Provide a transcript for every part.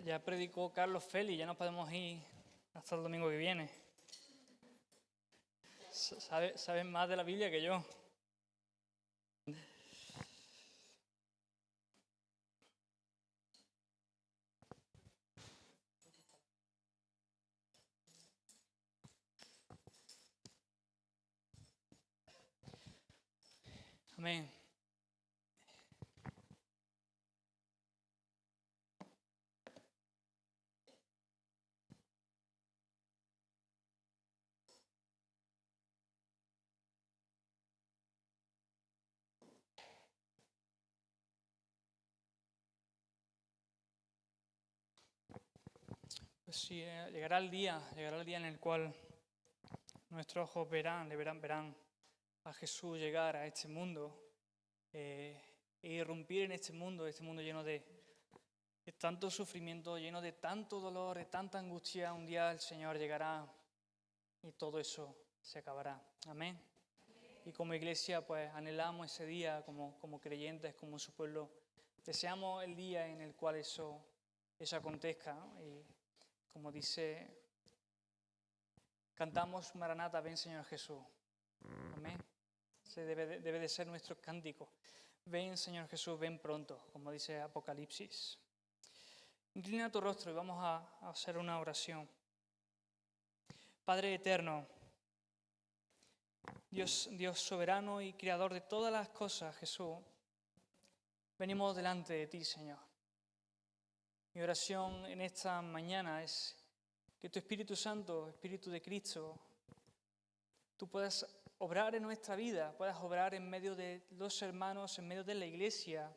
Ya predicó Carlos Feli, ya no podemos ir hasta el domingo que viene. Saben más de la Biblia que yo. Amén. Pues sí, llegará el día en el cual nuestros ojos verán a Jesús llegar a este mundo e irrumpir en este mundo lleno de tanto sufrimiento, lleno de tanto dolor, de tanta angustia. Un día el Señor llegará y todo eso se acabará. Amén. Y como iglesia, pues anhelamos ese día como creyentes, como su pueblo. Deseamos el día en el cual eso acontezca, ¿no? Y como dice, cantamos Maranata, ven Señor Jesús. Amén. Ese debe de ser nuestro cántico. Ven Señor Jesús, ven pronto, como dice Apocalipsis. Inclina tu rostro y vamos a hacer una oración. Padre eterno, Dios soberano y creador de todas las cosas, Jesús, venimos delante de ti, Señor. Mi oración en esta mañana es que tu Espíritu Santo, Espíritu de Cristo, tú puedas obrar en nuestra vida, puedas obrar en medio de los hermanos, en medio de la iglesia,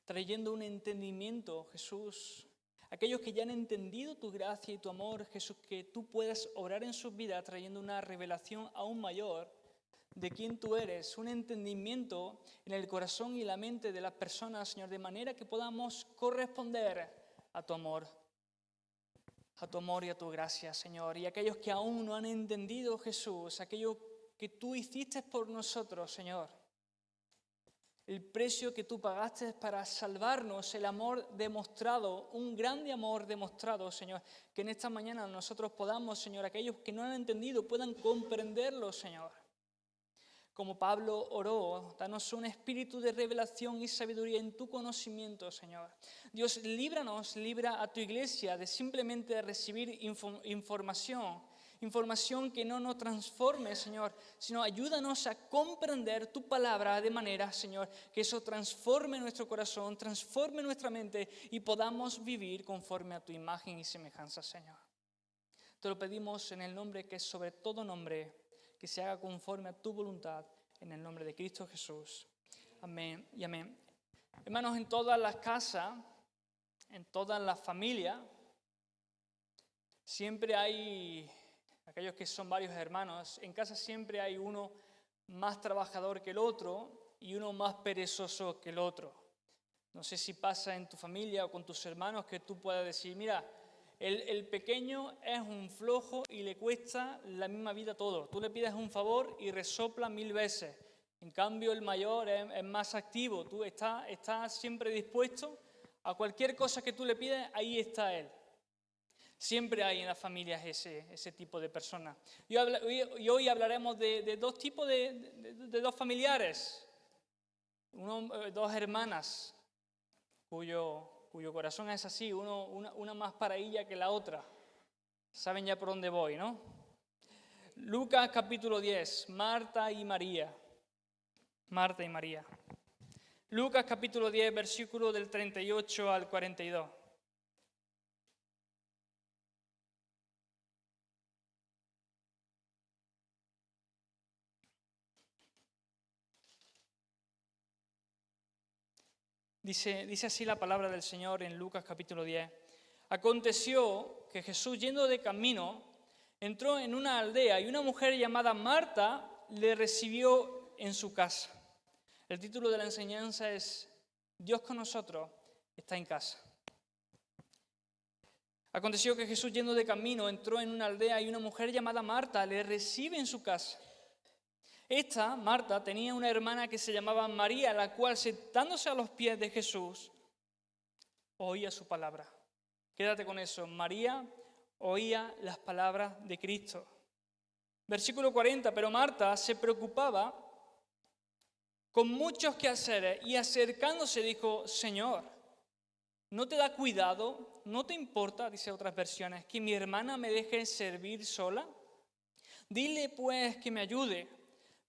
trayendo un entendimiento, Jesús. Aquellos que ya han entendido tu gracia y tu amor, Jesús, que tú puedas obrar en sus vidas trayendo una revelación aún mayor de quién tú eres, un entendimiento en el corazón y la mente de las personas, Señor, de manera que podamos corresponder a tu amor y a tu gracia, Señor. Y aquellos que aún no han entendido, Jesús, aquello que tú hiciste por nosotros, Señor, el precio que tú pagaste para salvarnos, el amor demostrado, un grande amor demostrado, Señor, que en esta mañana nosotros podamos, Señor, aquellos que no han entendido puedan comprenderlo, Señor. Como Pablo oró, danos un espíritu de revelación y sabiduría en tu conocimiento, Señor. Dios, libra a tu iglesia de simplemente recibir información que no nos transforme, Señor, sino ayúdanos a comprender tu palabra de manera, Señor, que eso transforme nuestro corazón, transforme nuestra mente y podamos vivir conforme a tu imagen y semejanza, Señor. Te lo pedimos en el nombre que es sobre todo nombre, que se haga conforme a tu voluntad, en el nombre de Cristo Jesús. Amén y amén. Hermanos, en todas las casas, en todas las familias, siempre hay, aquellos que son varios hermanos, en casa siempre hay uno más trabajador que el otro y uno más perezoso que el otro. No sé si pasa en tu familia o con tus hermanos que tú puedas decir, mira, el pequeño es un flojo y le cuesta la misma vida todo. Tú le pides un favor y resopla 1000 veces. En cambio, el mayor es más activo. Tú estás siempre dispuesto a cualquier cosa que tú le pides, ahí está él. Siempre hay en las familias ese tipo de personas. Y hoy hablaremos de dos tipos de dos familiares. Dos hermanas cuyo corazón es así, una más para ella que la otra. Saben ya por dónde voy, ¿no? Lucas capítulo 10, Marta y María. Lucas capítulo 10, versículo del 38 al 42. Dice así la palabra del Señor en Lucas capítulo 10. Aconteció que Jesús, yendo de camino, entró en una aldea y una mujer llamada Marta le recibió en su casa. El título de la enseñanza es Dios con nosotros está en casa. Aconteció que Jesús, yendo de camino, entró en una aldea y una mujer llamada Marta le recibe en su casa. Esta, Marta, tenía una hermana que se llamaba María, la cual, sentándose a los pies de Jesús, oía su palabra. Quédate con eso. María oía las palabras de Cristo. Versículo 40, pero Marta se preocupaba con muchos quehaceres y acercándose dijo, Señor, ¿no te da cuidado? ¿No te importa, dice otras versiones, que mi hermana me deje servir sola? Dile pues que me ayude.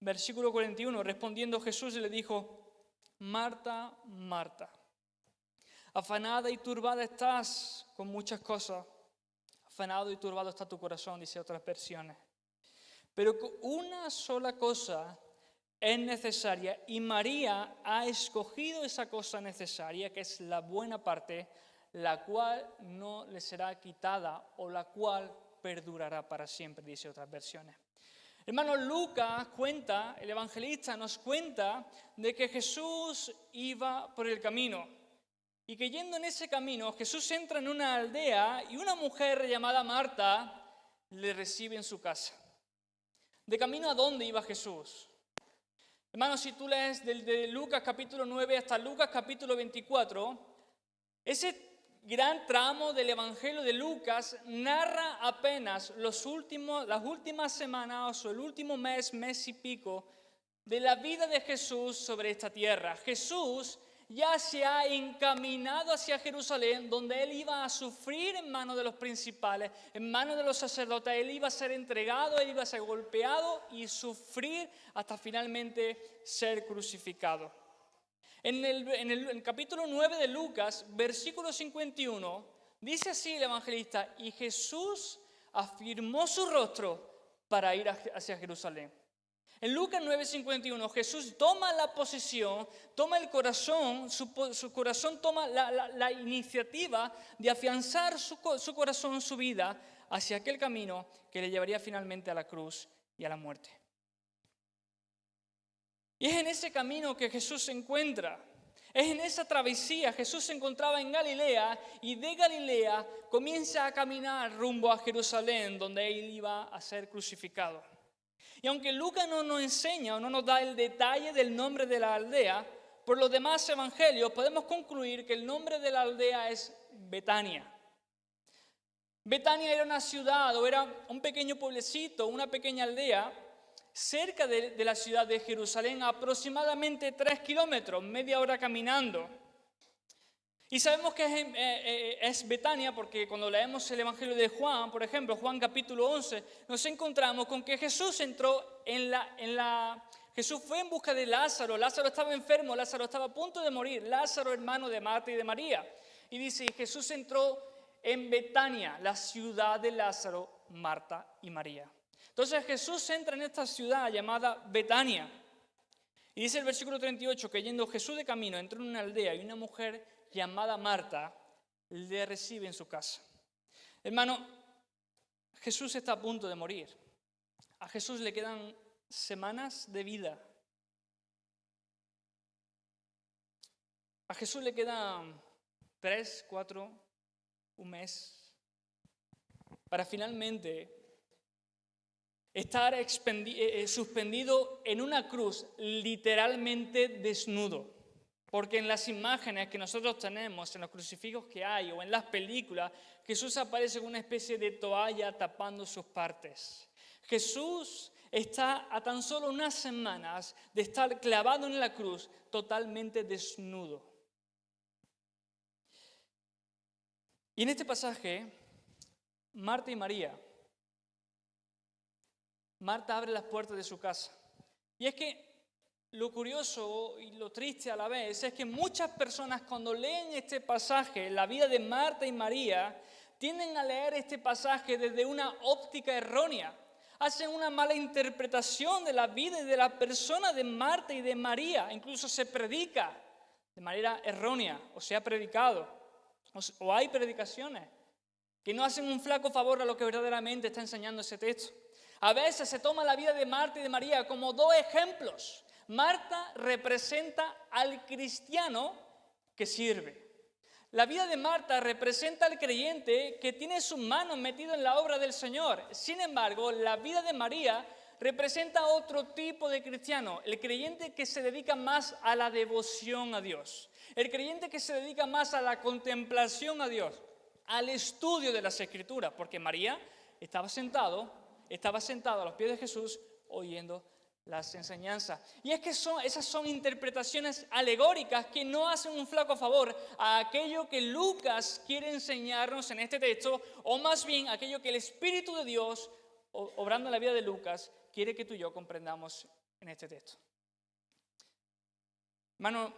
Versículo 41, respondiendo Jesús le dijo, Marta, Marta, afanada y turbada estás con muchas cosas. Afanado y turbado está tu corazón, dice otras versiones. Pero una sola cosa es necesaria y María ha escogido esa cosa necesaria, que es la buena parte, la cual no le será quitada o la cual perdurará para siempre, dice otras versiones. Hermano, Lucas cuenta, el evangelista nos cuenta de que Jesús iba por el camino y que yendo en ese camino Jesús entra en una aldea y una mujer llamada Marta le recibe en su casa. ¿De camino a dónde iba Jesús? Hermano, si tú lees desde Lucas capítulo 9 hasta Lucas capítulo 24, ese gran tramo del Evangelio de Lucas narra apenas las últimas semanas o el último mes y pico de la vida de Jesús sobre esta tierra. Jesús ya se ha encaminado hacia Jerusalén, donde Él iba a sufrir en manos de los principales, en manos de los sacerdotes. Él iba a ser entregado, Él iba a ser golpeado y sufrir hasta finalmente ser crucificado. En el capítulo 9 de Lucas, versículo 51, dice así el evangelista, y Jesús afirmó su rostro para ir hacia Jerusalén. En Lucas 9:51, Jesús toma la posición, toma el corazón, su corazón toma la iniciativa de afianzar su corazón, su vida, hacia aquel camino que le llevaría finalmente a la cruz y a la muerte. Y es en ese camino que Jesús se encuentra. Es en esa travesía. Jesús se encontraba en Galilea y de Galilea comienza a caminar rumbo a Jerusalén, donde Él iba a ser crucificado. Y aunque Lucas no nos enseña o no nos da el detalle del nombre de la aldea, por los demás evangelios podemos concluir que el nombre de la aldea es Betania. Betania era una ciudad o era un pequeño pueblecito, una pequeña aldea, cerca de la ciudad de Jerusalén, aproximadamente 3 kilómetros, media hora caminando. Y sabemos que es Betania porque cuando leemos el Evangelio de Juan, por ejemplo, Juan capítulo 11, nos encontramos con que Jesús entró Jesús fue en busca de Lázaro. Lázaro estaba enfermo, Lázaro estaba a punto de morir. Lázaro, hermano de Marta y de María. Y dice, Jesús entró en Betania, la ciudad de Lázaro, Marta y María. Entonces Jesús entra en esta ciudad llamada Betania. Y dice el versículo 38 que yendo Jesús de camino entró en una aldea y una mujer llamada Marta le recibe en su casa. Hermano, Jesús está a punto de morir. A Jesús le quedan semanas de vida. A Jesús le quedan 3, 4, un mes para finalmente estar suspendido en una cruz, literalmente desnudo. Porque en las imágenes que nosotros tenemos, en los crucifijos que hay o en las películas, Jesús aparece con una especie de toalla tapando sus partes. Jesús está a tan solo unas semanas de estar clavado en la cruz, totalmente desnudo. Y en este pasaje, Marta y María, Marta abre las puertas de su casa. Y es que lo curioso y lo triste a la vez es que muchas personas cuando leen este pasaje, la vida de Marta y María, tienden a leer este pasaje desde una óptica errónea. Hacen una mala interpretación de la vida y de la persona de Marta y de María. Incluso se predica de manera errónea o se ha predicado. O hay predicaciones que no hacen un flaco favor a lo que verdaderamente está enseñando ese texto. A veces se toma la vida de Marta y de María como dos ejemplos. Marta representa al cristiano que sirve. La vida de Marta representa al creyente que tiene sus manos metidas en la obra del Señor. Sin embargo, la vida de María representa otro tipo de cristiano, el creyente que se dedica más a la devoción a Dios, el creyente que se dedica más a la contemplación a Dios, al estudio de las Escrituras, porque María estaba sentado a los pies de Jesús oyendo las enseñanzas. Y es que esas son interpretaciones alegóricas que no hacen un flaco favor a aquello que Lucas quiere enseñarnos en este texto, o más bien aquello que el Espíritu de Dios, obrando en la vida de Lucas, quiere que tú y yo comprendamos en este texto. Hermano,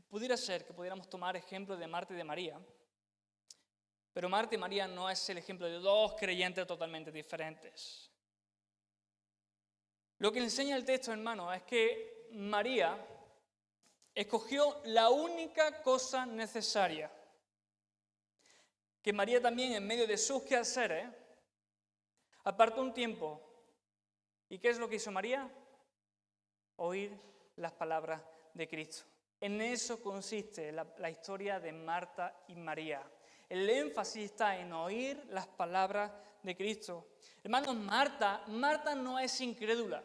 pudiera ser que pudiéramos tomar ejemplo de Marta y de María, pero Marta y María no es el ejemplo de dos creyentes totalmente diferentes. Lo que enseña el texto, hermano, es que María escogió la única cosa necesaria. Que María también, en medio de sus quehaceres, apartó un tiempo. ¿Y qué es lo que hizo María? Oír las palabras de Cristo. En eso consiste la historia de Marta y María. El énfasis está en oír las palabras de Cristo. Hermanos, Marta no es incrédula.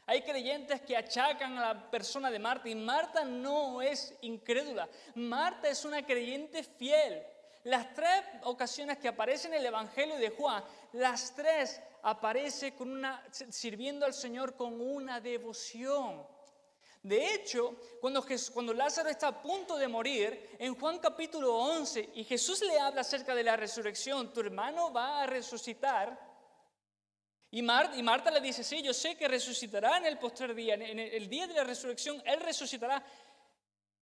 Hay creyentes que achacan a la persona de Marta y Marta no es incrédula. Marta es una creyente fiel. Las 3 ocasiones que aparecen en el Evangelio de Juan, las 3 aparece sirviendo al Señor con una devoción. De hecho, cuando Lázaro está a punto de morir, en Juan capítulo 11, y Jesús le habla acerca de la resurrección, tu hermano va a resucitar. Y Marta le dice, sí, yo sé que resucitará en el postrer día, en el día de la resurrección, Él resucitará.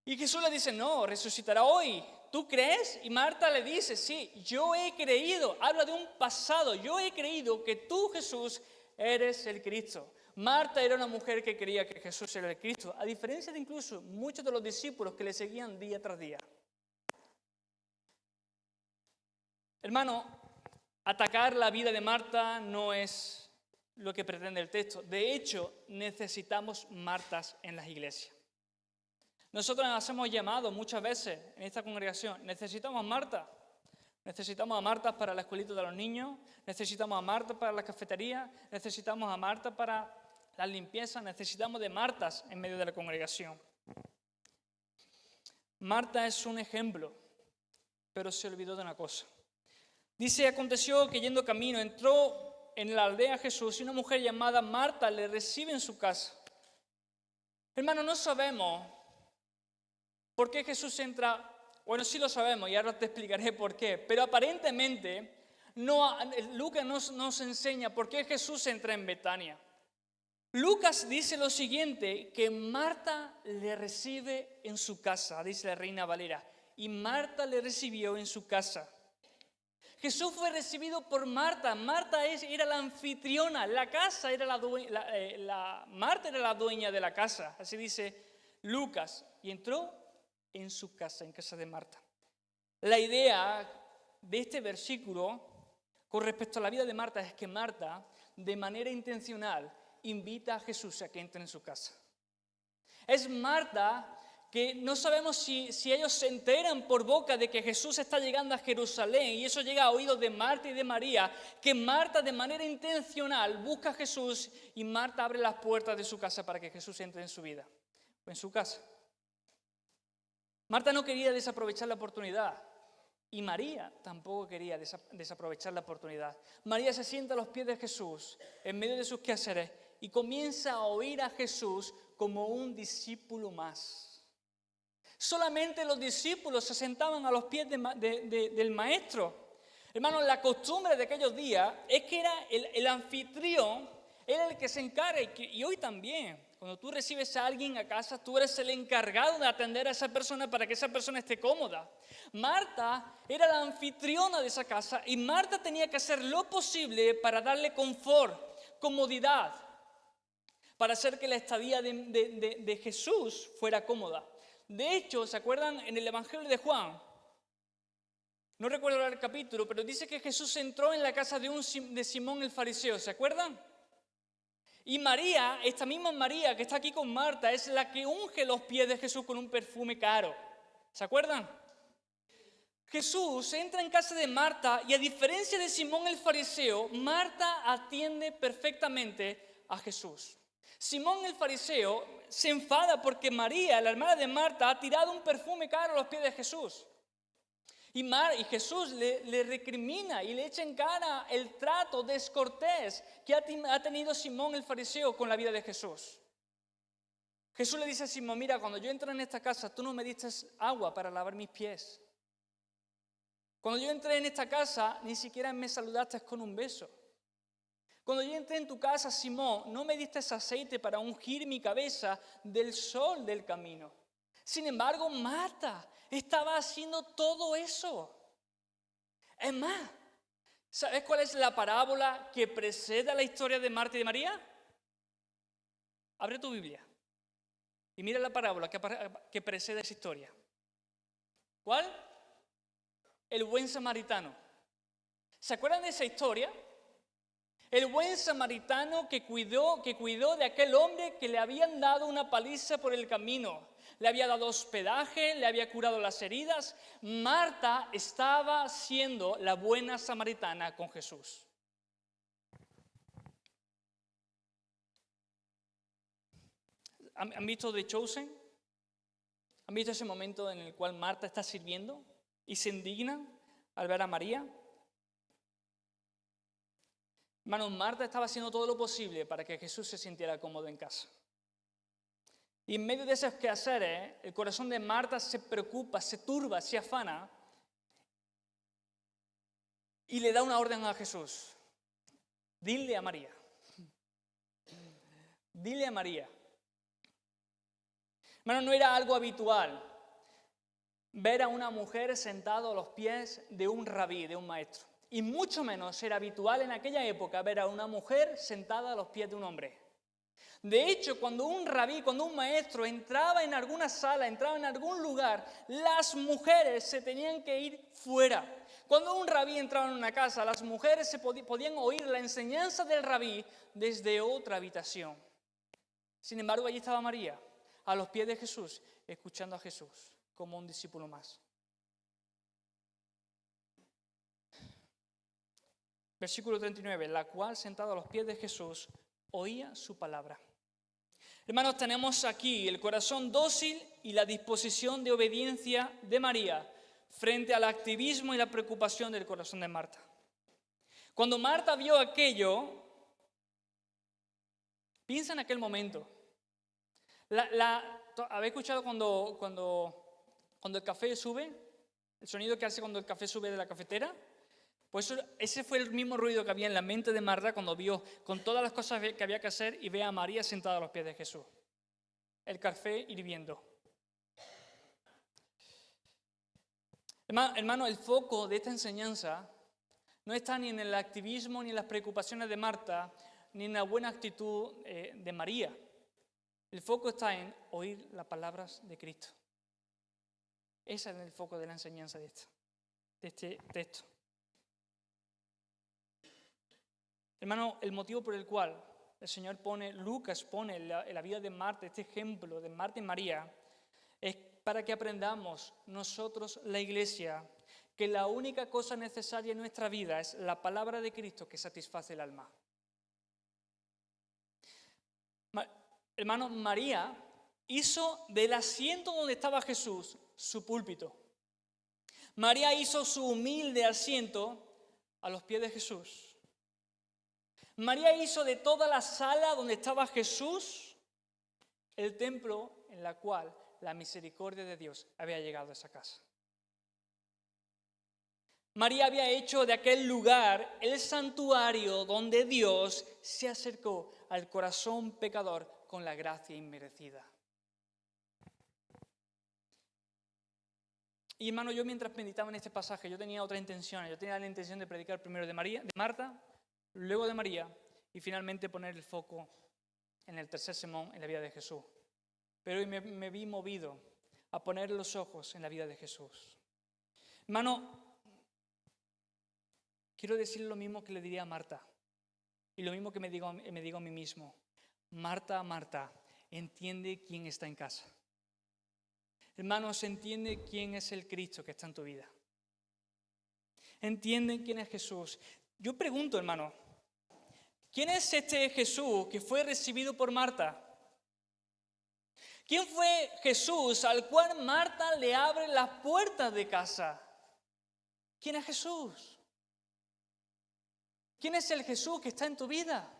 Y Jesús le dice, no, resucitará hoy. ¿Tú crees? Y Marta le dice, sí, yo he creído. Habla de un pasado. Yo he creído que tú, Jesús, eres el Cristo. Marta era una mujer que creía que Jesús era el Cristo, a diferencia de incluso muchos de los discípulos que le seguían día tras día. Hermano, atacar la vida de Marta no es lo que pretende el texto. De hecho, necesitamos Martas en las iglesias. Nosotros nos hemos llamado muchas veces en esta congregación, necesitamos Marta. Necesitamos a Marta para la escuelita de los niños, necesitamos a Marta para la cafetería, necesitamos a Marta para la limpieza, necesitamos de Martas en medio de la congregación. Marta es un ejemplo, pero se olvidó de una cosa. Dice, aconteció que yendo camino entró en la aldea Jesús y una mujer llamada Marta le recibe en su casa. Hermano, no sabemos por qué Jesús entra. Bueno, sí lo sabemos y ahora te explicaré por qué. Pero aparentemente Lucas nos enseña por qué Jesús entra en Betania. Lucas dice lo siguiente, que Marta le recibe en su casa, dice la Reina Valera. Y Marta le recibió en su casa. Jesús fue recibido por Marta. Marta era la anfitriona. La casa era Marta era la dueña de la casa. Así dice Lucas. Y entró en su casa, en casa de Marta. La idea de este versículo con respecto a la vida de Marta es que Marta, de manera intencional, invita a Jesús a que entre en su casa. Es Marta que no sabemos si ellos se enteran por boca de que Jesús está llegando a Jerusalén y eso llega a oídos de Marta y de María, que Marta de manera intencional busca a Jesús y Marta abre las puertas de su casa para que Jesús entre en su vida o en su casa. Marta no quería desaprovechar la oportunidad y María tampoco quería desaprovechar la oportunidad. María se sienta a los pies de Jesús en medio de sus quehaceres y comienza a oír a Jesús como un discípulo más. Solamente los discípulos se sentaban a los pies del maestro. Hermanos, la costumbre de aquellos días es que era el anfitrión, era el que se encarga, y hoy también. Cuando tú recibes a alguien a casa, tú eres el encargado de atender a esa persona para que esa persona esté cómoda. Marta era la anfitriona de esa casa y Marta tenía que hacer lo posible para darle confort, comodidad, para hacer que la estadía de Jesús fuera cómoda. De hecho, ¿se acuerdan en el Evangelio de Juan? No recuerdo el capítulo, pero dice que Jesús entró en la casa de Simón el fariseo, ¿se acuerdan? Y María, esta misma María que está aquí con Marta, es la que unge los pies de Jesús con un perfume caro. ¿Se acuerdan? Jesús entra en casa de Marta y a diferencia de Simón el fariseo, Marta atiende perfectamente a Jesús. Simón el fariseo se enfada porque María, la hermana de Marta, ha tirado un perfume caro a los pies de Jesús. Y Jesús le recrimina y le echa en cara el trato descortés que ha tenido Simón el fariseo con la vida de Jesús. Jesús le dice a Simón, mira, cuando yo entré en esta casa, tú no me diste agua para lavar mis pies. Cuando yo entré en esta casa, ni siquiera me saludaste con un beso. Cuando yo entré en tu casa, Simón, no me diste aceite para ungir mi cabeza del sol del camino. Sin embargo, Marta estaba haciendo todo eso. Es más, ¿sabes cuál es la parábola que precede a la historia de Marta y de María? Abre tu Biblia y mira la parábola que precede a esa historia. ¿Cuál? El buen samaritano. ¿Se acuerdan de esa historia? El buen samaritano que cuidó de aquel hombre que le habían dado una paliza por el camino. Le había dado hospedaje, le había curado las heridas. Marta estaba siendo la buena samaritana con Jesús. ¿Han visto The Chosen? ¿Han visto ese momento en el cual Marta está sirviendo y se indigna al ver a María? Hermanos, Marta estaba haciendo todo lo posible para que Jesús se sintiera cómodo en casa. Y en medio de esos quehaceres, el corazón de Marta se preocupa, se turba, se afana y le da una orden a Jesús. Dile a María. Dile a María. Hermano, no era algo habitual ver a una mujer sentada a los pies de un rabí, de un maestro. Y mucho menos era habitual en aquella época ver a una mujer sentada a los pies de un hombre. De hecho, cuando un rabí, cuando un maestro entraba en alguna sala, entraba en algún lugar, las mujeres se tenían que ir fuera. Cuando un rabí entraba en una casa, las mujeres podían oír la enseñanza del rabí desde otra habitación. Sin embargo, allí estaba María, a los pies de Jesús, escuchando a Jesús como un discípulo más. Versículo 39, la cual sentada a los pies de Jesús oía su palabra. Hermanos, tenemos aquí el corazón dócil y la disposición de obediencia de María frente al activismo y la preocupación del corazón de Marta. Cuando Marta vio aquello, piensa en aquel momento. ¿Habéis escuchado cuando el café sube? El sonido que hace cuando el café sube de la cafetera. Pues ese fue el mismo ruido que había en la mente de Marta cuando vio con todas las cosas que había que hacer y ve a María sentada a los pies de Jesús. El café hirviendo. Hermano, el foco de esta enseñanza no está ni en el activismo, ni en las preocupaciones de Marta, ni en la buena actitud de María. El foco está en oír las palabras de Cristo. Ese es el foco de la enseñanza de este texto. Hermano, el motivo por el cual el Señor Lucas pone la vida de Marta, este ejemplo de Marta y María, es para que aprendamos nosotros, la iglesia, que la única cosa necesaria en nuestra vida es la palabra de Cristo que satisface el alma. Hermano, María hizo del asiento donde estaba Jesús su púlpito. María hizo su humilde asiento a los pies de Jesús. María hizo de toda la sala donde estaba Jesús el templo en la cual la misericordia de Dios había llegado a esa casa. María había hecho de aquel lugar el santuario donde Dios se acercó al corazón pecador con la gracia inmerecida. Y hermano, yo mientras meditaba en este pasaje, yo tenía otra intención. Yo tenía la intención de predicar primero de Marta, luego de María, y finalmente poner el foco en el tercer sermón en la vida de Jesús. Pero hoy me vi movido a poner los ojos en la vida de Jesús. Hermano, quiero decir lo mismo que le diría a Marta, y lo mismo que me digo a mí mismo. Marta, Marta, entiende quién está en casa. Hermanos, entiende quién es el Cristo que está en tu vida. Entienden quién es Jesús. Yo pregunto, hermano, ¿quién es este Jesús que fue recibido por Marta? ¿Quién fue Jesús al cual Marta le abre las puertas de casa? ¿Quién es Jesús? ¿Quién es el Jesús que está en tu vida?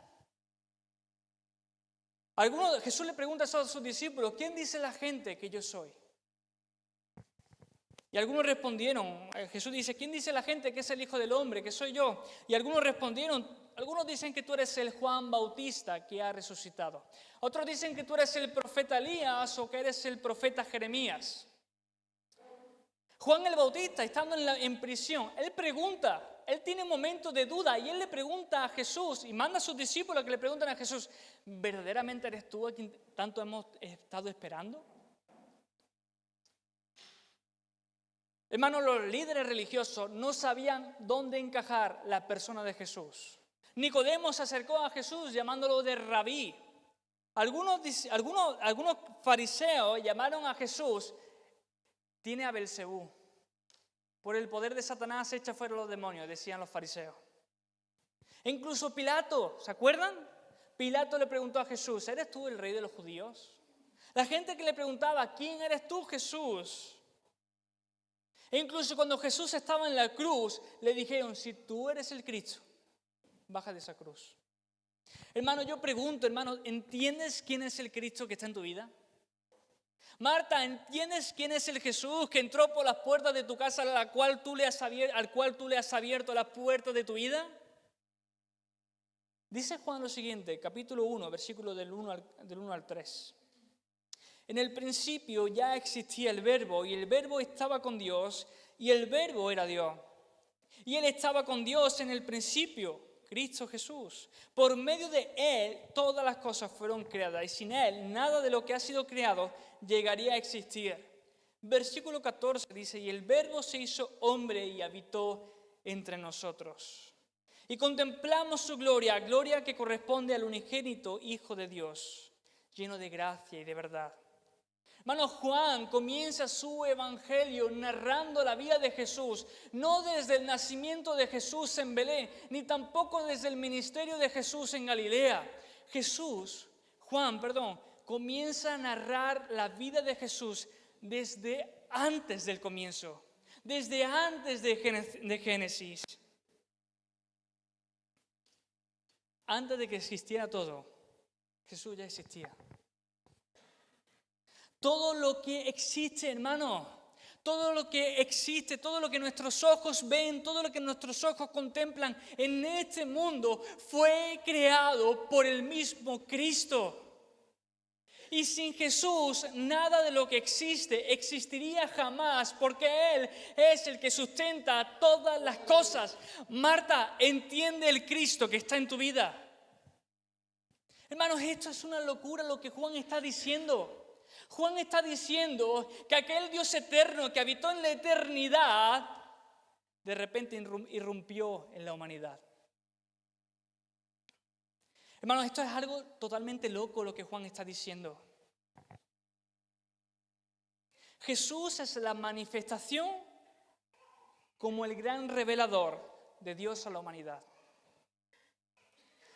Jesús le pregunta a sus discípulos, ¿quién dice la gente que yo soy? Y algunos respondieron, Jesús dice, ¿quién dice la gente que es el Hijo del Hombre, que soy yo? Y algunos respondieron, algunos dicen que tú eres el Juan Bautista que ha resucitado. Otros dicen que tú eres el profeta Elías o que eres el profeta Jeremías. Juan el Bautista, estando en prisión, él pregunta, él tiene momentos de duda y él le pregunta a Jesús y manda a sus discípulos que le preguntan a Jesús, ¿verdaderamente eres tú a quien tanto hemos estado esperando? Hermanos, los líderes religiosos no sabían dónde encajar la persona de Jesús. Nicodemo se acercó a Jesús llamándolo de rabí. Algunos fariseos llamaron a Jesús, tiene a Belcebú. Por el poder de Satanás echa fuera los demonios, decían los fariseos. E incluso Pilato, ¿se acuerdan? Pilato le preguntó a Jesús, ¿eres tú el rey de los judíos? La gente que le preguntaba, ¿quién eres tú, Jesús? E incluso cuando Jesús estaba en la cruz, le dijeron, si tú eres el Cristo, baja de esa cruz. Hermano, yo pregunto, hermano, ¿entiendes quién es el Cristo que está en tu vida? Marta, ¿entiendes quién es el Jesús que entró por las puertas de tu casa al cual tú le has abierto las puertas de tu vida? Dice Juan lo siguiente, capítulo 1, versículo del 1 al 3. En el principio ya existía el Verbo, y el Verbo estaba con Dios, y el Verbo era Dios. Y Él estaba con Dios en el principio, Cristo Jesús. Por medio de Él todas las cosas fueron creadas, y sin Él nada de lo que ha sido creado llegaría a existir. Versículo 14 dice, y el Verbo se hizo hombre y habitó entre nosotros. Y contemplamos su gloria, gloria que corresponde al unigénito Hijo de Dios, lleno de gracia y de verdad. Hermano, Juan comienza su evangelio narrando la vida de Jesús, no desde el nacimiento de Jesús en Belén, ni tampoco desde el ministerio de Jesús en Galilea. Juan, comienza a narrar la vida de Jesús desde antes del comienzo, desde antes de Génesis. Antes de que existiera todo, Jesús ya existía. Todo lo que existe, hermano, todo lo que existe, todo lo que nuestros ojos ven, todo lo que nuestros ojos contemplan en este mundo fue creado por el mismo Cristo. Y sin Jesús, nada de lo que existe existiría jamás, porque Él es el que sustenta todas las cosas. Marta, entiende el Cristo que está en tu vida. Hermanos, esto es una locura lo que Juan está diciendo. Juan está diciendo que aquel Dios eterno que habitó en la eternidad, de repente irrumpió en la humanidad. Hermanos, esto es algo totalmente loco lo que Juan está diciendo. Jesús es la manifestación como el gran revelador de Dios a la humanidad.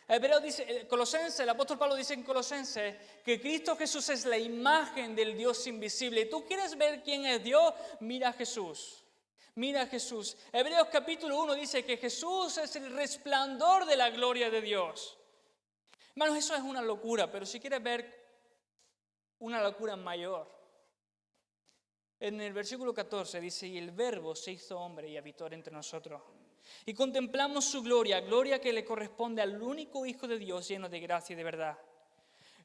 El apóstol Pablo dice en Colosenses que Cristo Jesús es la imagen del Dios invisible. ¿Tú quieres ver quién es Dios? Mira a Jesús. Mira a Jesús. Hebreos capítulo 1 dice que Jesús es el resplandor de la gloria de Dios. Hermanos, eso es una locura, pero si quieres ver una locura mayor, en el versículo 14 dice, y el Verbo se hizo hombre y habitó entre nosotros. Y contemplamos su gloria, gloria que le corresponde al único Hijo de Dios lleno de gracia y de verdad.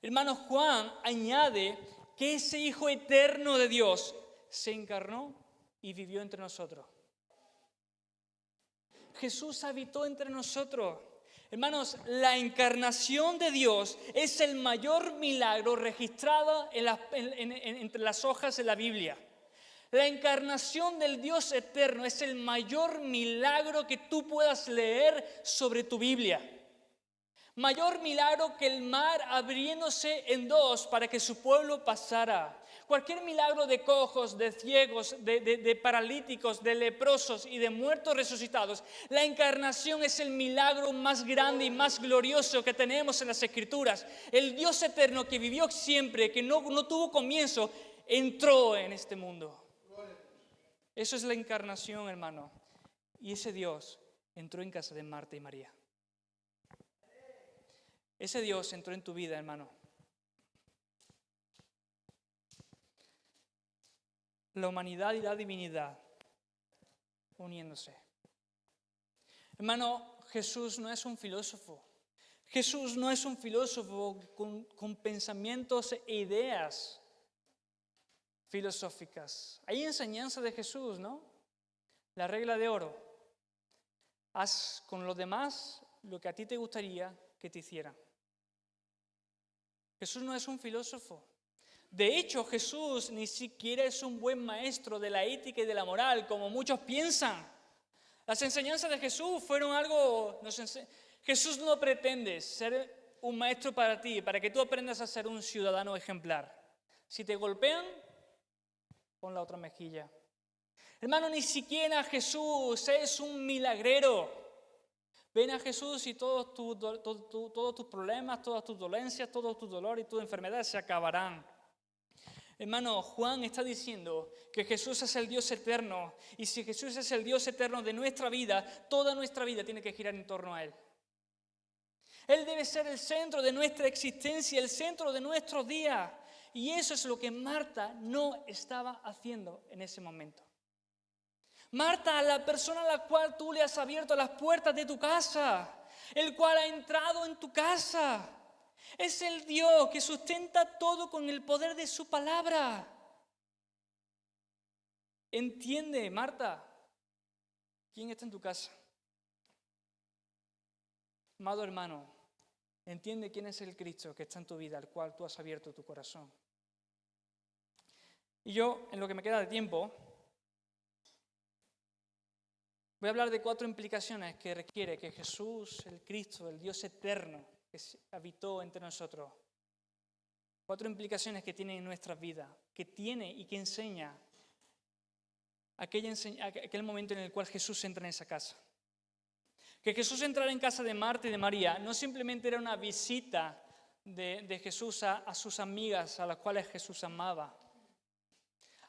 Hermanos, Juan añade que ese Hijo eterno de Dios se encarnó y vivió entre nosotros. Jesús habitó entre nosotros. Hermanos, la encarnación de Dios es el mayor milagro registrado entre las hojas de la Biblia. La encarnación del Dios eterno es el mayor milagro que tú puedas leer sobre tu Biblia. Mayor milagro que el mar abriéndose en dos para que su pueblo pasara. Cualquier milagro de cojos, de ciegos, de paralíticos, de leprosos y de muertos resucitados. La encarnación es el milagro más grande y más glorioso que tenemos en las Escrituras. El Dios eterno que vivió siempre, que no tuvo comienzo, entró en este mundo. Eso es la encarnación, hermano. Y ese Dios entró en casa de Marta y María. Ese Dios entró en tu vida, hermano. La humanidad y la divinidad uniéndose. Hermano, Jesús no es un filósofo. Jesús no es un filósofo con pensamientos e ideas filosóficas. Hay enseñanza de Jesús, ¿no? La regla de oro. Haz con los demás lo que a ti te gustaría que te hicieran. Jesús no es un filósofo. De hecho, Jesús ni siquiera es un buen maestro de la ética y de la moral, como muchos piensan. Las enseñanzas de Jesús fueron algo... Jesús no pretende ser un maestro para ti, para que tú aprendas a ser un ciudadano ejemplar. Si te golpean, pon la otra mejilla. Hermano, ni siquiera Jesús es un milagrero. Ven a Jesús y todos tus problemas, todas tus dolencias, todos tus dolores y tus enfermedades se acabarán. Hermano, Juan está diciendo que Jesús es el Dios eterno. Y si Jesús es el Dios eterno de nuestra vida, toda nuestra vida tiene que girar en torno a Él. Él debe ser el centro de nuestra existencia, el centro de nuestros días. Y eso es lo que Marta no estaba haciendo en ese momento. Marta, la persona a la cual tú le has abierto las puertas de tu casa, el cual ha entrado en tu casa, es el Dios que sustenta todo con el poder de su palabra. Entiende, Marta, ¿quién está en tu casa? Amado hermano, entiende quién es el Cristo que está en tu vida, al cual tú has abierto tu corazón. Y yo, en lo que me queda de tiempo, voy a hablar de 4 implicaciones que requiere que Jesús, el Cristo, el Dios eterno, que habitó entre nosotros. 4 implicaciones que tiene en nuestras vidas, que tiene y que enseña aquel momento en el cual Jesús entra en esa casa. Que Jesús entrara en casa de Marta y de María no simplemente era una visita de Jesús a sus amigas, a las cuales Jesús amaba.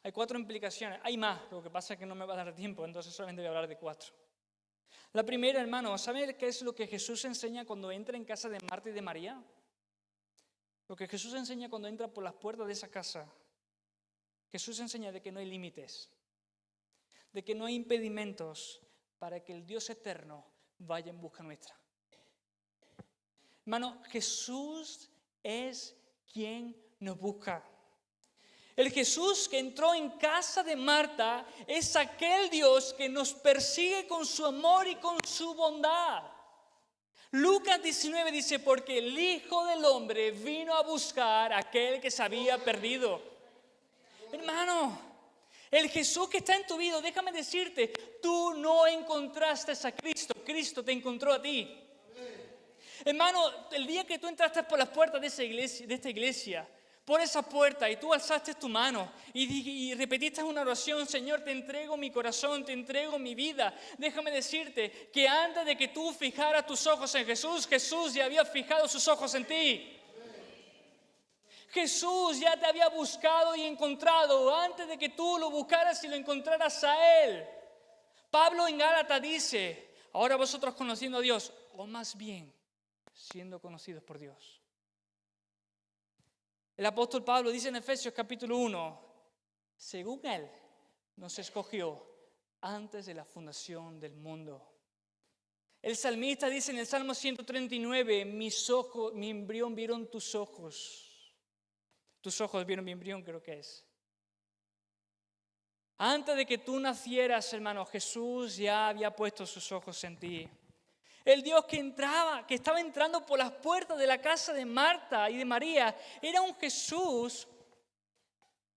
Hay 4 implicaciones. Hay más, lo que pasa es que no me va a dar tiempo, entonces solamente voy a hablar de 4. La primera, hermano, ¿saben qué es lo que Jesús enseña cuando entra en casa de Marta y de María? Lo que Jesús enseña cuando entra por las puertas de esa casa. Jesús enseña de que no hay límites, de que no hay impedimentos para que el Dios eterno vaya en busca nuestra. Hermano, Jesús es quien nos busca. El Jesús que entró en casa de Marta es aquel Dios que nos persigue con su amor y con su bondad. Lucas 19 dice, porque el Hijo del Hombre vino a buscar a aquel que se había perdido. Hermano, el Jesús que está en tu vida, déjame decirte, tú no encontraste a Cristo, Cristo te encontró a ti. Hermano, el día que tú entraste por las puertas de esta iglesia, por esa puerta y tú alzaste tu mano y repetiste una oración, Señor, te entrego mi corazón, te entrego mi vida. Déjame decirte que antes de que tú fijaras tus ojos en Jesús, Jesús ya había fijado sus ojos en ti. Jesús ya te había buscado y encontrado antes de que tú lo buscaras y lo encontraras a Él. Pablo en Gálatas dice, ahora vosotros conociendo a Dios, o más bien siendo conocidos por Dios. El apóstol Pablo dice en Efesios capítulo 1, según Él nos escogió antes de la fundación del mundo. El salmista dice en el Salmo 139, mi embrión vieron tus ojos. Tus ojos vieron mi embrión, creo que es. Antes de que tú nacieras, hermano, Jesús ya había puesto sus ojos en ti. El Dios que estaba entrando por las puertas de la casa de Marta y de María, era un Jesús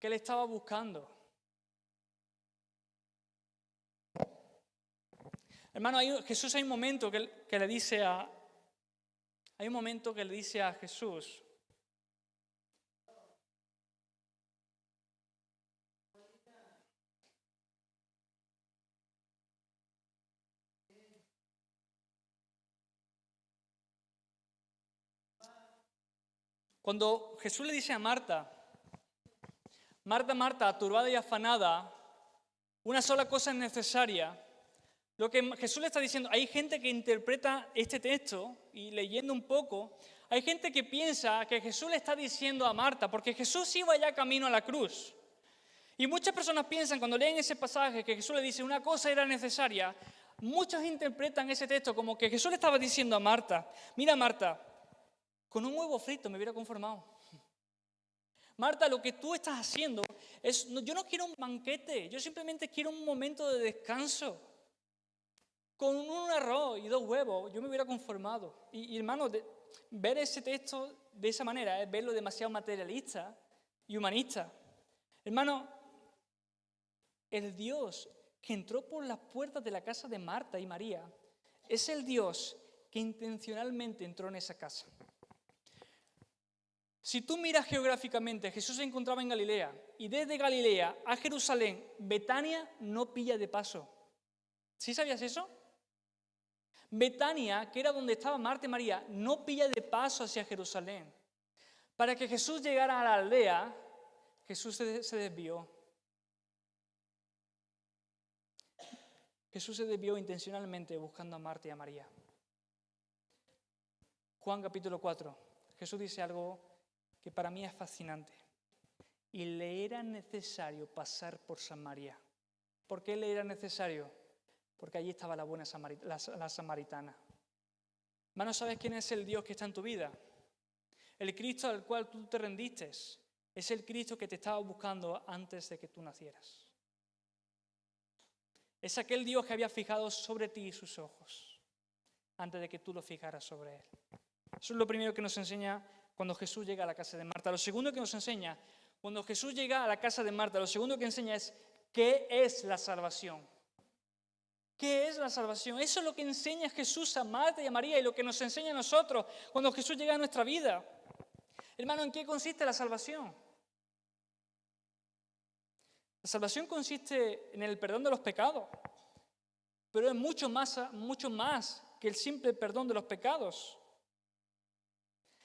que le estaba buscando. Hermano, Jesús hay un momento que le dice a Jesús, cuando Jesús le dice a Marta, Marta, Marta, turbada y afanada, una sola cosa es necesaria. Lo que Jesús le está diciendo, hay gente que interpreta este texto y leyendo un poco, hay gente que piensa que Jesús le está diciendo a Marta, porque Jesús iba ya camino a la cruz. Y muchas personas piensan cuando leen ese pasaje que Jesús le dice una cosa era necesaria, muchos interpretan ese texto como que Jesús le estaba diciendo a Marta, mira Marta, con un huevo frito me hubiera conformado. Marta, lo que tú estás haciendo es, yo no quiero un banquete, yo simplemente quiero un momento de descanso. Con un arroz y 2 huevos yo me hubiera conformado. Y hermano, ver ese texto de esa manera es verlo demasiado materialista y humanista. Hermano, el Dios que entró por las puertas de la casa de Marta y María es el Dios que intencionalmente entró en esa casa. Si tú miras geográficamente, Jesús se encontraba en Galilea y desde Galilea a Jerusalén, Betania no pilla de paso. ¿Sí sabías eso? Betania, que era donde estaba Marta y María, no pilla de paso hacia Jerusalén. Para que Jesús llegara a la aldea, Jesús se desvió. Jesús se desvió intencionalmente buscando a Marta y a María. Juan capítulo 4. Jesús dice algo que para mí es fascinante. Y le era necesario pasar por Samaria. ¿Por qué le era necesario? Porque allí estaba la buena la samaritana. Hermano, ¿sabes quién es el Dios que está en tu vida? El Cristo al cual tú te rendiste es el Cristo que te estaba buscando antes de que tú nacieras. Es aquel Dios que había fijado sobre ti sus ojos antes de que tú lo fijaras sobre Él. Eso es lo primero que nos enseña cuando Jesús llega a la casa de Marta. Lo segundo que nos enseña, cuando Jesús llega a la casa de Marta, lo segundo que enseña es ¿qué es la salvación? ¿Qué es la salvación? Eso es lo que enseña Jesús a Marta y a María y lo que nos enseña a nosotros cuando Jesús llega a nuestra vida. Hermano, ¿en qué consiste la salvación? La salvación consiste en el perdón de los pecados, pero es mucho más que el simple perdón de los pecados.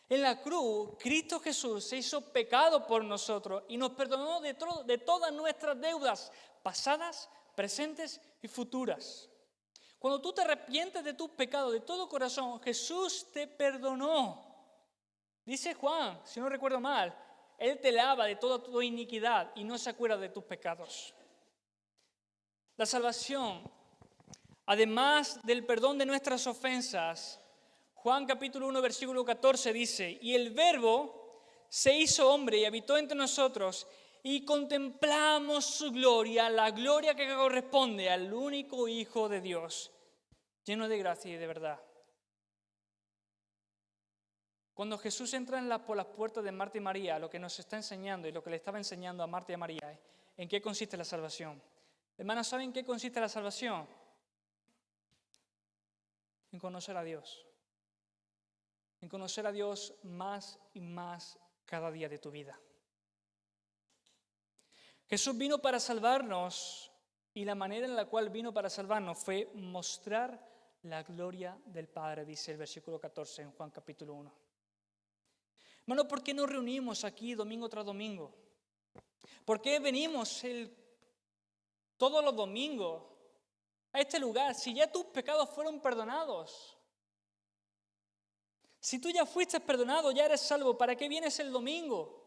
En la cruz, Cristo Jesús se hizo pecado por nosotros y nos perdonó de todas nuestras deudas, pasadas, presentes y futuras. Cuando tú te arrepientes de tus pecados de todo corazón, Jesús te perdonó. Dice Juan, si no recuerdo mal, Él te lava de toda tu iniquidad y no se acuerda de tus pecados. La salvación, además del perdón de nuestras ofensas, Juan capítulo 1, versículo 14 dice, y el Verbo se hizo hombre y habitó entre nosotros y contemplamos su gloria, la gloria que corresponde al único Hijo de Dios, lleno de gracia y de verdad. Cuando Jesús entra por las puertas de Marta y María, lo que nos está enseñando y lo que le estaba enseñando a Marta y a María es en qué consiste la salvación. Hermanos, ¿saben en qué consiste la salvación? En conocer a Dios. En conocer a Dios más y más cada día de tu vida. Jesús vino para salvarnos y la manera en la cual vino para salvarnos fue mostrar la gloria del Padre, dice el versículo 14 en Juan capítulo 1. Hermano, ¿por qué nos reunimos aquí domingo tras domingo? ¿Por qué venimos todos los domingos a este lugar si ya tus pecados fueron perdonados? Si tú ya fuiste perdonado, ya eres salvo, ¿para qué vienes el domingo?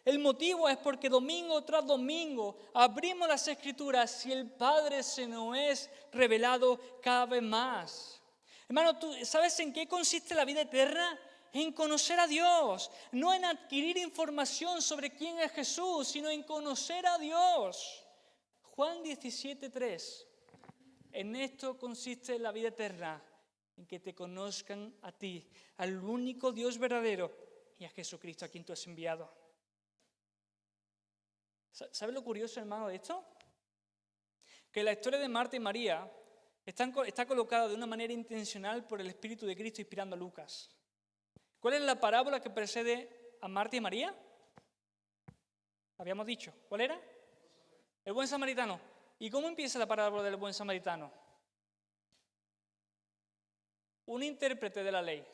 El motivo es porque domingo tras domingo abrimos las Escrituras y el Padre se nos es revelado cada vez más. Hermano, ¿tú sabes en qué consiste la vida eterna? En conocer a Dios, no en adquirir información sobre quién es Jesús, sino en conocer a Dios. Juan 17:3. En esto consiste la vida eterna, en que te conozcan a ti, al único Dios verdadero y a Jesucristo a quien tú has enviado. ¿Sabes lo curioso, hermano, de esto? Que la historia de Marta y María está colocada de una manera intencional por el Espíritu de Cristo inspirando a Lucas. ¿Cuál es la parábola que precede a Marta y María? Habíamos dicho. ¿Cuál era? El buen samaritano. ¿Y cómo empieza la parábola del buen samaritano? Un intérprete de la ley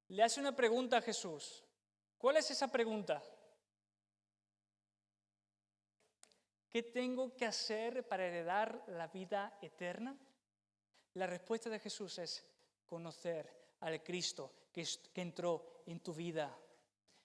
le hace una pregunta a Jesús. ¿Cuál es esa pregunta? ¿Qué tengo que hacer para heredar la vida eterna? La respuesta de Jesús es conocer al Cristo que entró en tu vida.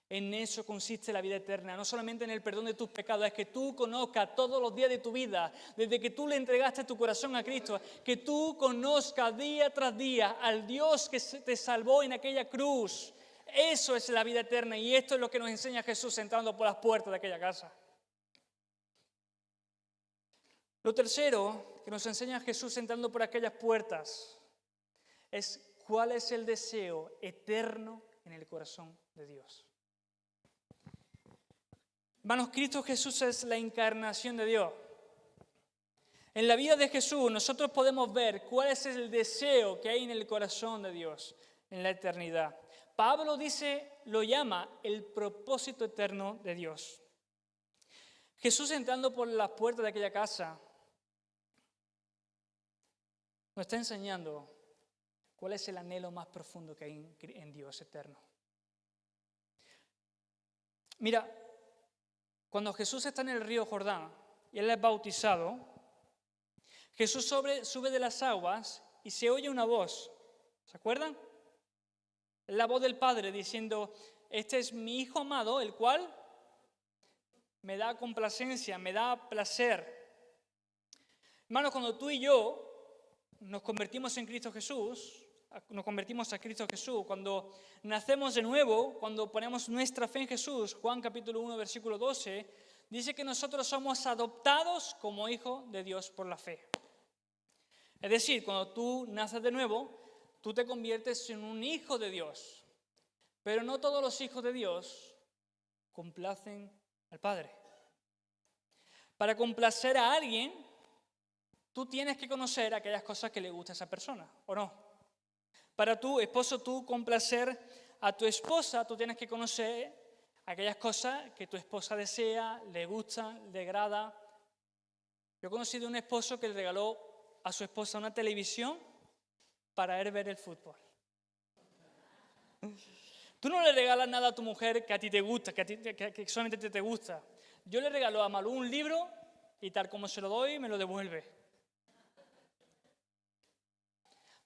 En eso consiste la vida eterna, no solamente en el perdón de tus pecados, es que tú conozcas todos los días de tu vida, desde que tú le entregaste tu corazón a Cristo, que tú conozcas día tras día al Dios que te salvó en aquella cruz. Eso es la vida eterna y esto es lo que nos enseña Jesús entrando por las puertas de aquella casa. Lo tercero que nos enseña Jesús entrando por aquellas puertas es cuál es el deseo eterno en el corazón de Dios. Hermanos, Cristo Jesús es la encarnación de Dios. En la vida de Jesús nosotros podemos ver cuál es el deseo que hay en el corazón de Dios en la eternidad. Pablo lo llama el propósito eterno de Dios. Jesús entrando por las puertas de aquella casa nos está enseñando cuál es el anhelo más profundo que hay en Dios eterno. Mira, cuando Jesús está en el río Jordán y Él es bautizado, Jesús sube de las aguas y se oye una voz. ¿Se acuerdan? Es la voz del Padre diciendo, este es mi Hijo amado, el cual me da complacencia, me da placer. Hermanos, cuando tú y yo nos convertimos en Cristo Jesús, nos convertimos a Cristo Jesús, cuando nacemos de nuevo, cuando ponemos nuestra fe en Jesús, Juan capítulo 1, versículo 12, dice que nosotros somos adoptados como hijos de Dios por la fe. Es decir, cuando tú naces de nuevo, tú te conviertes en un hijo de Dios. Pero no todos los hijos de Dios complacen al Padre. Para complacer a alguien, tú tienes que conocer aquellas cosas que le gusta a esa persona, ¿o no? Para tu esposo, tú complacer a tu esposa, tú tienes que conocer aquellas cosas que tu esposa desea, le gustan, le agrada. Yo he conocido un esposo que le regaló a su esposa una televisión para él ver el fútbol. Tú no le regalas nada a tu mujer que a ti te gusta, que solamente te gusta. Yo le regalo a Malú un libro y tal como se lo doy, me lo devuelve.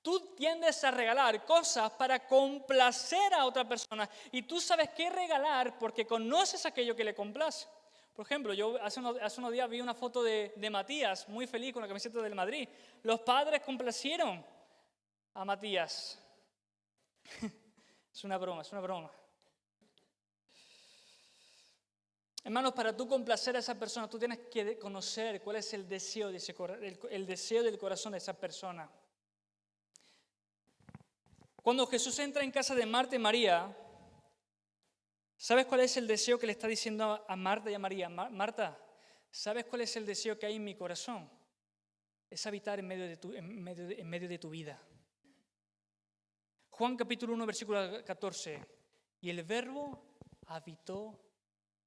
Tú tiendes a regalar cosas para complacer a otra persona y tú sabes qué regalar porque conoces aquello que le complace. Por ejemplo, yo hace unos días vi una foto de Matías, muy feliz con la camiseta del Madrid. Los padres complacieron a Matías. Es una broma, es una broma. Hermanos, para tú complacer a esa persona, tú tienes que conocer cuál es el deseo el deseo del corazón de esa persona. Cuando Jesús entra en casa de Marta y María, ¿sabes cuál es el deseo que le está diciendo a Marta y a María? Marta, ¿sabes cuál es el deseo que hay en mi corazón? Es habitar en medio de tu vida. Juan capítulo 1, versículo 14. Y el Verbo habitó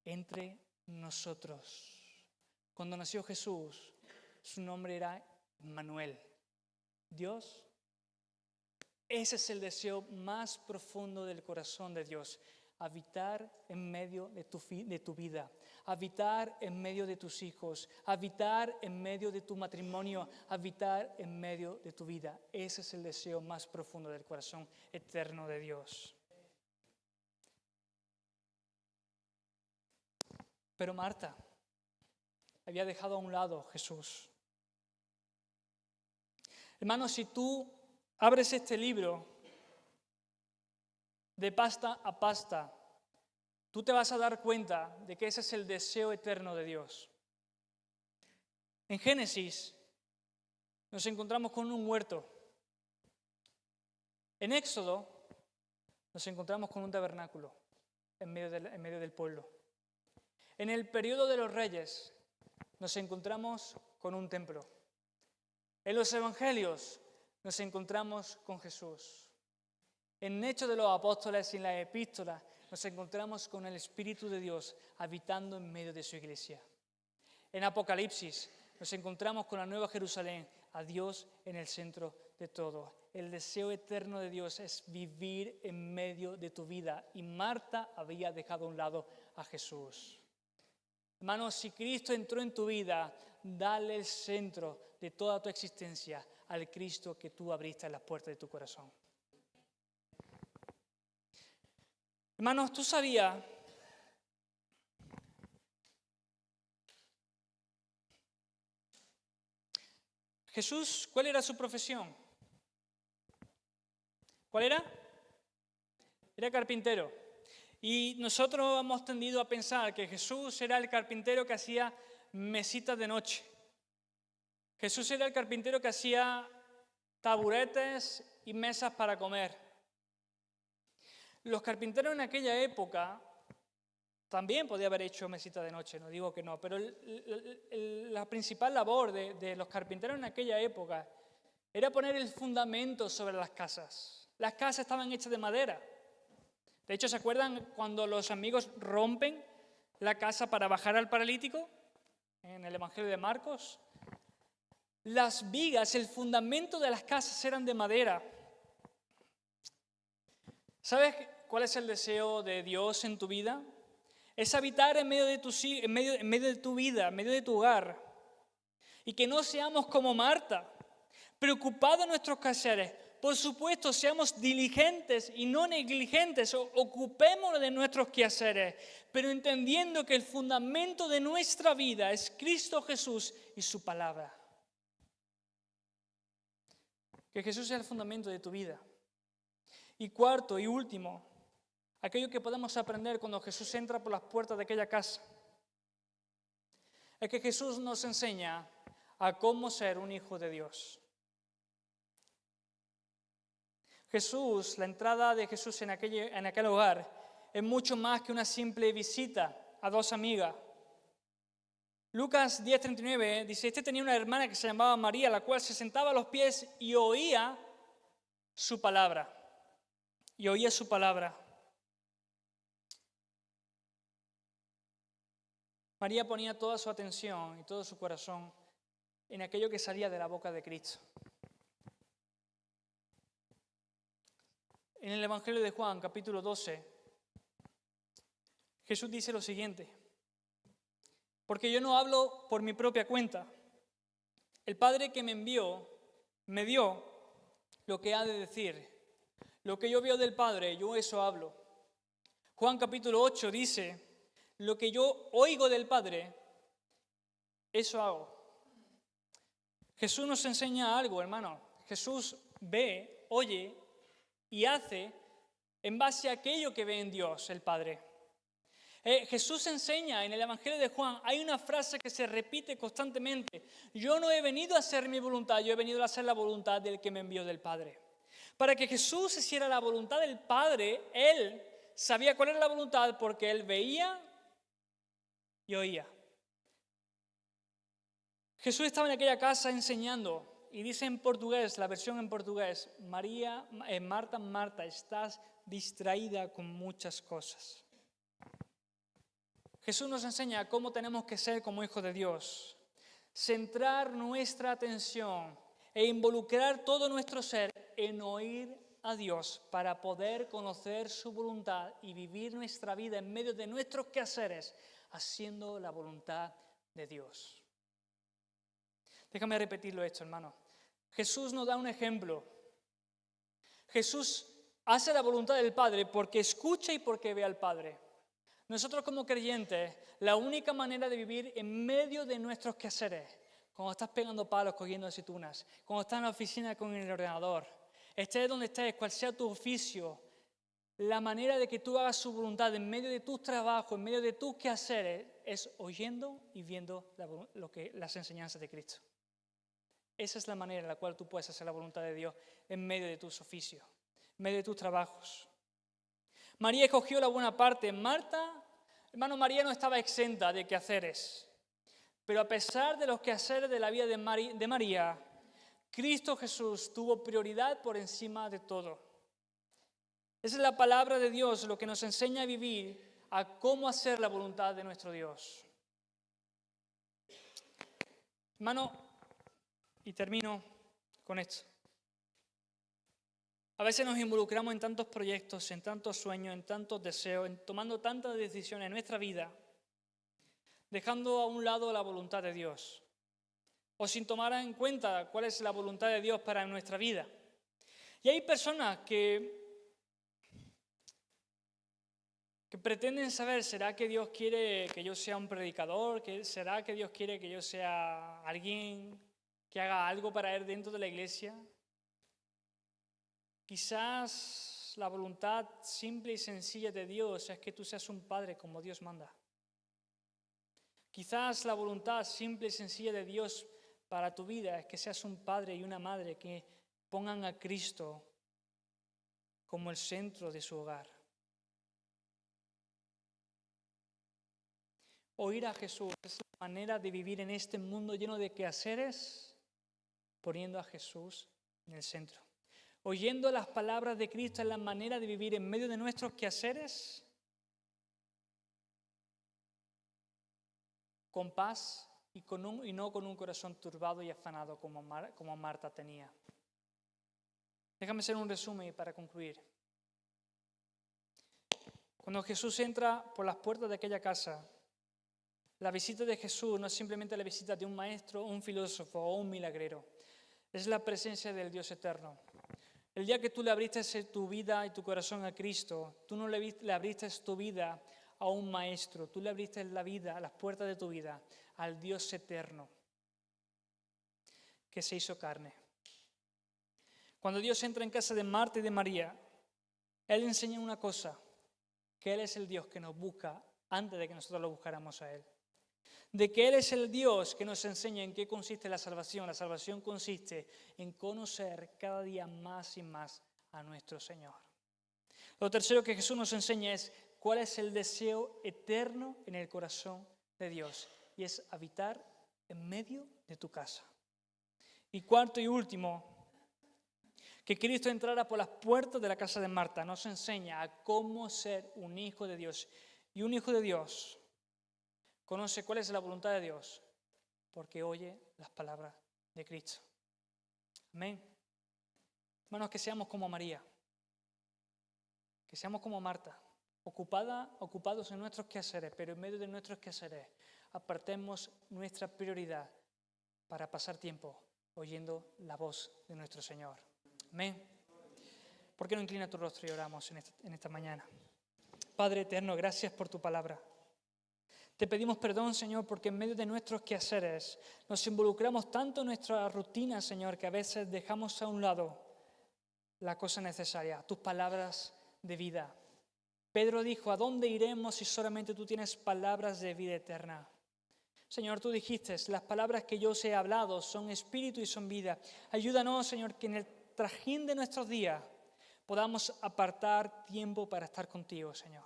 entre nosotros. Cuando nació Jesús, su nombre era Emmanuel, Dios. Ese es el deseo más profundo del corazón de Dios, habitar en medio de tu vida, habitar en medio de tus hijos, habitar en medio de tu matrimonio, habitar en medio de tu vida. Ese es el deseo más profundo del corazón eterno de Dios. Pero Marta había dejado a un lado a Jesús. Hermanos, si tú abres este libro de pasta a pasta, tú te vas a dar cuenta de que ese es el deseo eterno de Dios. En Génesis nos encontramos con un huerto. En Éxodo nos encontramos con un tabernáculo en medio del pueblo. En el periodo de los reyes nos encontramos con un templo. En los evangelios nos encontramos con Jesús. En Hechos de los Apóstoles y en las epístolas nos encontramos con el Espíritu de Dios habitando en medio de su iglesia. En Apocalipsis nos encontramos con la Nueva Jerusalén, a Dios en el centro de todo. El deseo eterno de Dios es vivir en medio de tu vida y Marta había dejado a un lado a Jesús. Hermanos, si Cristo entró en tu vida, dale el centro de toda tu existencia. al Cristo que tú abriste en las puertas de tu corazón. Hermanos, ¿tú sabías Jesús, cuál era su profesión? ¿Cuál era? Era carpintero. Y nosotros hemos tendido a pensar que Jesús era el carpintero que hacía mesitas de noche. Jesús era el carpintero que hacía taburetes y mesas para comer. Los carpinteros en aquella época también podían haber hecho mesitas de noche, no digo que no, pero la principal labor de los carpinteros en aquella época era poner el fundamento sobre las casas. Las casas estaban hechas de madera. De hecho, ¿se acuerdan cuando los amigos rompen la casa para bajar al paralítico? En el Evangelio de Marcos. Las vigas, el fundamento de las casas eran de madera. ¿Sabes cuál es el deseo de Dios en tu vida? Es habitar en medio de tu vida, en medio de tu hogar. Y que no seamos como Marta, preocupados en nuestros quehaceres. Por supuesto, seamos diligentes y no negligentes, ocupémonos de nuestros quehaceres, pero entendiendo que el fundamento de nuestra vida es Cristo Jesús y su palabra. Que Jesús sea el fundamento de tu vida. Y cuarto y último, aquello que podemos aprender cuando Jesús entra por las puertas de aquella casa, es que Jesús nos enseña a cómo ser un hijo de Dios. Jesús, la entrada de Jesús en aquel hogar es mucho más que una simple visita a dos amigas. Lucas 10:39 dice, este tenía una hermana que se llamaba María, la cual se sentaba a los pies y oía su palabra. Y oía su palabra. María ponía toda su atención y todo su corazón en aquello que salía de la boca de Cristo. En el Evangelio de Juan, capítulo 12, Jesús dice lo siguiente, porque yo no hablo por mi propia cuenta. El Padre que me envió me dio lo que ha de decir. Lo que yo veo del Padre, yo eso hablo. Juan capítulo 8 dice, lo que yo oigo del Padre, eso hago. Jesús nos enseña algo, hermano. Jesús ve, oye y hace en base a aquello que ve en Dios, el Padre. Jesús enseña en el Evangelio de Juan, hay una frase que se repite constantemente. Yo no he venido a hacer mi voluntad, yo he venido a hacer la voluntad del que me envió del Padre. Para que Jesús hiciera la voluntad del Padre, Él sabía cuál era la voluntad porque Él veía y oía. Jesús estaba en aquella casa enseñando. Y dice en portugués, la versión en portugués, Marta, Marta, estás distraída con muchas cosas. Jesús nos enseña cómo tenemos que ser como hijos de Dios. Centrar nuestra atención e involucrar todo nuestro ser en oír a Dios para poder conocer su voluntad y vivir nuestra vida en medio de nuestros quehaceres, haciendo la voluntad de Dios. Déjame repetirlo esto, hermano. Jesús nos da un ejemplo. Jesús hace la voluntad del Padre porque escucha y porque ve al Padre. Nosotros como creyentes, la única manera de vivir en medio de nuestros quehaceres, cuando estás pegando palos, cogiendo aceitunas, cuando estás en la oficina con el ordenador, estés donde estés, cual sea tu oficio, la manera de que tú hagas su voluntad en medio de tus trabajos, en medio de tus quehaceres, es oyendo y viendo las enseñanzas de Cristo. Esa es la manera en la cual tú puedes hacer la voluntad de Dios en medio de tus oficios, en medio de tus trabajos. María escogió la buena parte. Marta, hermano, María no estaba exenta de quehaceres. Pero a pesar de los quehaceres de la vida de María, Cristo Jesús tuvo prioridad por encima de todo. Esa es la palabra de Dios, lo que nos enseña a vivir, a cómo hacer la voluntad de nuestro Dios. Hermano, y termino con esto. A veces nos involucramos en tantos proyectos, en tantos sueños, en tantos deseos, en tomando tantas decisiones en nuestra vida, dejando a un lado la voluntad de Dios. o sin tomar en cuenta cuál es la voluntad de Dios para nuestra vida. Y hay personas que pretenden saber, ¿será que Dios quiere que yo sea un predicador? ¿Será que Dios quiere que yo sea alguien que haga algo para Él dentro de la iglesia? Quizás la voluntad simple y sencilla de Dios es que tú seas un padre como Dios manda. Quizás la voluntad simple y sencilla de Dios para tu vida es que seas un padre y una madre que pongan a Cristo como el centro de su hogar. Oír a Jesús es la manera de vivir en este mundo lleno de quehaceres, poniendo a Jesús en el centro. Oyendo las palabras de Cristo es la manera de vivir en medio de nuestros quehaceres, con paz y no con un corazón turbado y afanado como Marta tenía. Déjame hacer un resumen para concluir. Cuando Jesús entra por las puertas de aquella casa, la visita de Jesús no es simplemente la visita de un maestro, un filósofo o un milagrero. Es la presencia del Dios eterno. El día que tú le abriste tu vida y tu corazón a Cristo, tú no le abriste tu vida a un maestro, tú le abriste la vida, las puertas de tu vida, al Dios eterno que se hizo carne. Cuando Dios entra en casa de Marta y de María, Él enseña una cosa, que Él es el Dios que nos busca antes de que nosotros lo buscáramos a Él. De que Él es el Dios que nos enseña en qué consiste la salvación. La salvación consiste en conocer cada día más y más a nuestro Señor. Lo tercero que Jesús nos enseña es cuál es el deseo eterno en el corazón de Dios. Y es habitar en medio de tu casa. Y cuarto y último, que Cristo entrara por las puertas de la casa de Marta nos enseña a cómo ser un hijo de Dios. Y un hijo de Dios conoce cuál es la voluntad de Dios porque oye las palabras de Cristo. Amén. Hermanos, que seamos como María, que seamos como Marta, ocupados en nuestros quehaceres, pero en medio de nuestros quehaceres apartemos nuestra prioridad para pasar tiempo oyendo la voz de nuestro Señor. Amén. ¿Por qué no inclina tu rostro y oramos en esta mañana? Padre eterno, gracias por tu palabra. Te pedimos perdón, Señor, porque en medio de nuestros quehaceres nos involucramos tanto en nuestra rutina, Señor, que a veces dejamos a un lado la cosa necesaria, tus palabras de vida. Pedro dijo, ¿a dónde iremos si solamente tú tienes palabras de vida eterna? Señor, tú dijiste, las palabras que yo os he hablado son espíritu y son vida. Ayúdanos, Señor, que en el trajín de nuestros días podamos apartar tiempo para estar contigo, Señor.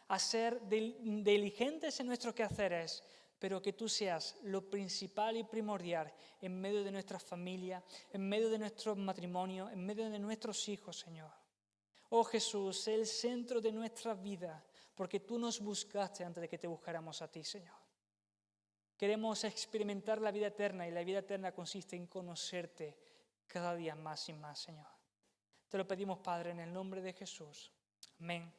A ser diligentes en nuestros quehaceres, pero que tú seas lo principal y primordial en medio de nuestra familia, en medio de nuestro matrimonio, en medio de nuestros hijos, Señor. Oh Jesús, sé el centro de nuestra vida, porque tú nos buscaste antes de que te buscáramos a ti, Señor. Queremos experimentar la vida eterna y la vida eterna consiste en conocerte cada día más y más, Señor. Te lo pedimos, Padre, en el nombre de Jesús. Amén.